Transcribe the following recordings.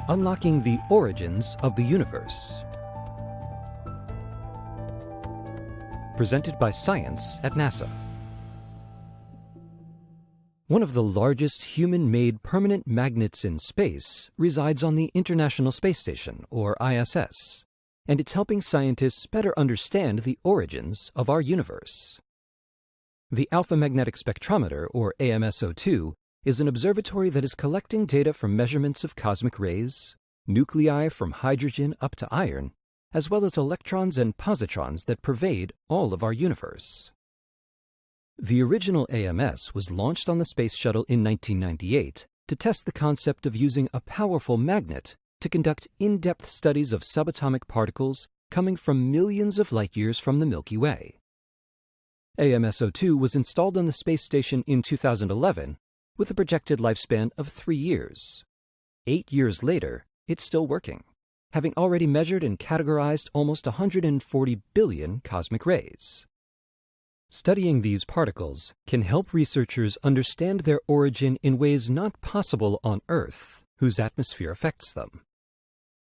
Unlocking the Origins of the Universe. Presented by Science at NASA. One of the largest human-made permanent magnets in space resides on the International Space Station, or ISS, and it's helping scientists better understand the origins of our universe. The Alpha Magnetic Spectrometer, or AMSO2, is an observatory that is collecting data from measurements of cosmic rays, nuclei from hydrogen up to iron, as well as electrons and positrons that pervade all of our universe. The original AMS was launched on the Space Shuttle in 1998 to test the concept of using a powerful magnet to conduct in-depth studies of subatomic particles coming from millions of light-years from the Milky Way. AMSO2 was installed on the space station in 2011 with a projected lifespan of 3 years. 8 years later, it's still working, having already measured and categorized almost 140 billion cosmic rays. Studying these particles can help researchers understand their origin in ways not possible on Earth, whose atmosphere affects them.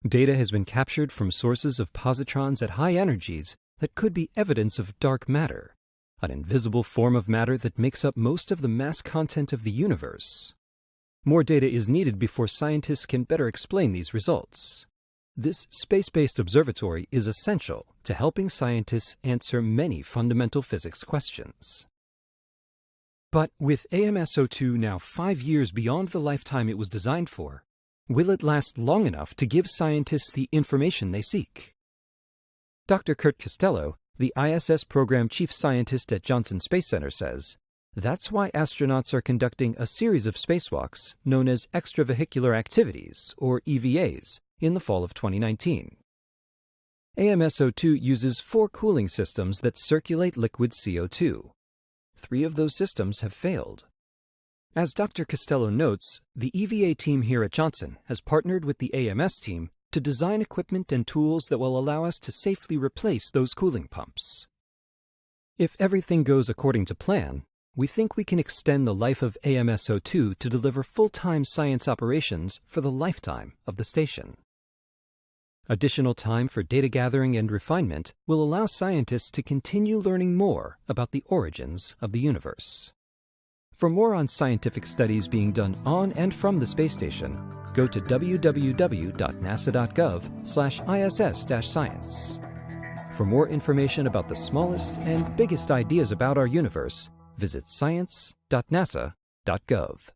Data has been captured from sources of positrons at high energies that could be evidence of dark matter, an invisible form of matter that makes up most of the mass content of the universe. More data is needed before scientists can better explain these results. This space-based observatory is essential to helping scientists answer many fundamental physics questions. But with AMSO2 now 5 years beyond the lifetime it was designed for, will it last long enough to give scientists the information they seek? Dr. Kurt Costello, the ISS program chief scientist at Johnson Space Center, says, that's why astronauts are conducting a series of spacewalks known as Extra-Vehicular activities, or EVAs, in the fall of 2019. AMSO2 uses 4 cooling systems that circulate liquid CO2. 3 of those systems have failed. As Dr. Costello notes, the EVA team here at Johnson has partnered with the AMS team to design equipment and tools that will allow us to safely replace those cooling pumps. If everything goes according to plan, we think we can extend the life of AMSO2 to deliver full-time science operations for the lifetime of the station. Additional time for data gathering and refinement will allow scientists to continue learning more about the origins of the universe. For more on scientific studies being done on and from the space station, go to www.nasa.gov/ISS-science. For more information about the smallest and biggest ideas about our universe, visit science.nasa.gov.